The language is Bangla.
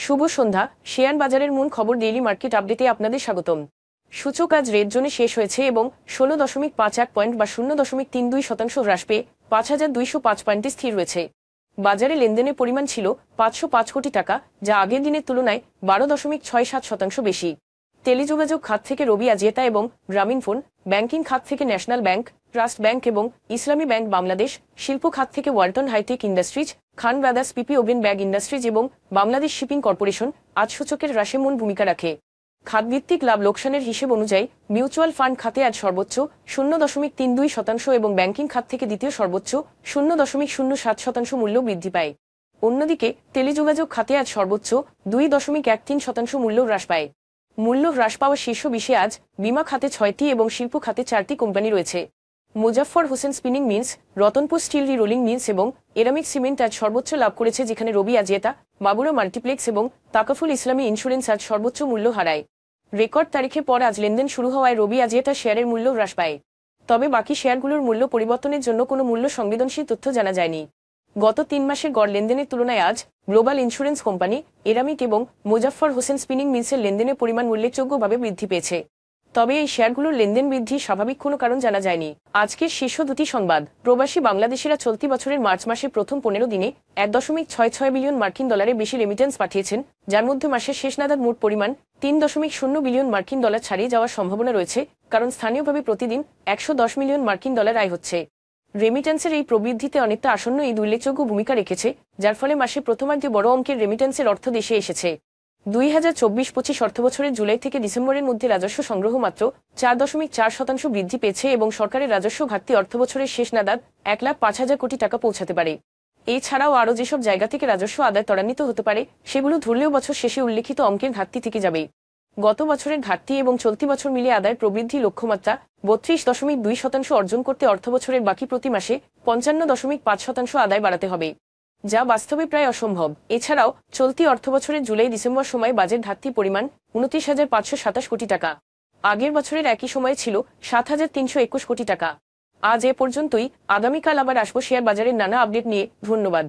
শুভ সন্ধ্যা। শেয়ার বাজারের মূল খবর ডেইলি মার্কেট আপডেটে আপনাদের স্বাগতম। সূচক আজ রেড জোনে শেষ হয়েছে এবং 16.51 পয়েন্ট বা 0.32% হ্রাস পেয়ে 5,205 পয়েন্টে স্থির রয়েছে। বাজারে লেনদেনের পরিমাণ ছিল 505 কোটি টাকা, যা আগের দিনের তুলনায় 12.67% বেশি। টেলিযোগাযোগ খাত থেকে রবি আজিয়েতা এবং গ্রামীণফোন, ব্যাংকিং খাত থেকে ন্যাশনাল ব্যাংক, ট্রাস্ট ব্যাংক এবং ইসলামী ব্যাংক বাংলাদেশ, শিল্প খাত থেকে ওয়ালটন হাইটেক ইন্ডাস্ট্রিজ, খান ব্রাদার্স পিপি ওভেন ব্যাগ ইন্ডাস্ট্রিজ এবং বাংলাদেশ শিপিং কর্পোরেশন আজ সূচকের হ্রাসে মূল ভূমিকা রাখে। খাতভিত্তিক লাভ লোকসানের হিসেব অনুযায়ী মিউচুয়াল ফান্ড খাতে আজ সর্বোচ্চ 0.32% এবং ব্যাংকিং খাত থেকে দ্বিতীয় সর্বোচ্চ 0.07% মূল্য বৃদ্ধি পায়। অন্যদিকে টেলিযোগাযোগ খাতে আজ সর্বোচ্চ 2.13% মূল্য হ্রাস পায়। মূল্য হ্রাস পাওয়া শীর্ষ 20-এ আজ বিমা খাতে 6টি এবং শিল্প খাতে 4টি কোম্পানি রয়েছে। Muzaffar Hossain spinning mills, Ratanpur steel rolling mills এবং এরামিক সিমেন্ট আজ সর্বোচ্চ লাভ করেছে, যেখানে রবি আজিয়েতা, বাবুরা মাল্টিপ্লেক্স এবং তাকাফুল ইসলামী ইন্স্যুরেন্স আজ সর্বোচ্চ মূল্য হারায়। রেকর্ড তারিখে পর আজ লেনদেন শুরু হওয়ায় রবি আজিয়েতা শেয়ারের মূল্য হ্রাস পায়। তবে বাকি শেয়ারগুলোর মূল্য পরিবর্তনের জন্য কোনো মূল্য সংবেদনশীল তথ্য জানা যায়নি। গত 3 মাসের গড় লেনদেনের তুলনায় আজ গ্লোবাল ইন্স্যুরেন্স কোম্পানি, এরামিক এবং মুজাফফর হোসেন স্পিনিং মিলসের লেনদেনের পরিমাণ উল্লেখযোগ্যভাবে বৃদ্ধি পেয়েছে। তবে এই শেয়ারগুলোর লেনদেন বৃদ্ধির স্বাভাবিক কোনো কারণ জানা যায়নি। আজকের শীর্ষ দুটি সংবাদ। প্রবাসী বাংলাদেশিরা চলতি বছরের মার্চ মাসের প্রথম 15 দিনে 1.66 বিলিয়ন মার্কিন ডলারের বেশি রেমিটেন্স পাঠিয়েছেন, যার মধ্যে মাসের শেষ নাগাদ মোট পরিমাণ 3.0 বিলিয়ন মার্কিন ডলার ছাড়িয়ে যাওয়ার সম্ভাবনা রয়েছে, কারণ স্থানীয়ভাবে প্রতিদিন 110 মিলিয়ন মার্কিন ডলার আয় হচ্ছে। রেমিটেন্সের এই প্রবৃদ্ধিতে অনেকটা আসন্ন ঈদ উল্লেখযোগ্য ভূমিকা রেখেছে, যার ফলে মাসের প্রথমার্ধে বড় অঙ্কের রেমিটেন্সের অর্থ দেশে এসেছে। 2024-25 অর্থবছরের জুলাই থেকে ডিসেম্বরের মধ্যে রাজস্ব সংগ্রহ মাত্র 4.4% বৃদ্ধি পেয়েছে এবং সরকারের রাজস্ব ঘাটতি অর্থবছরের শেষ নাগাদ 1,05,000 কোটি টাকা পৌঁছাতে পারে। এছাড়াও আরও যেসব জায়গা থেকে রাজস্ব আদায় ত্বরান্বিত হতে পারে, সেগুলো ধরলেও বছর শেষে উল্লেখিত অঙ্কের ঘাটতি থেকে যাবে। গত বছরের ঘাটতি এবং চলতি বছর মিলিয়ে আদায় প্রবৃদ্ধি লক্ষ্যমাত্রা 32.2% অর্জন করতে অর্থবছরের বাকি প্রতি মাসে 55.5% আদায় বাড়াতে হবে, যা বাস্তবে প্রায় অসম্ভব। এছাড়াও চলতি অর্থবছরের জুলাই ডিসেম্বর সময় বাজেট ঘাটতি পরিমাণ 29,527 কোটি টাকা। আগের বছরের একই সময়ে ছিল 7,321 কোটি টাকা। আজ এ পর্যন্তই। আগামীকাল আবার আসবো শেয়ার বাজারের নানা আপডেট নিয়ে। ধন্যবাদ।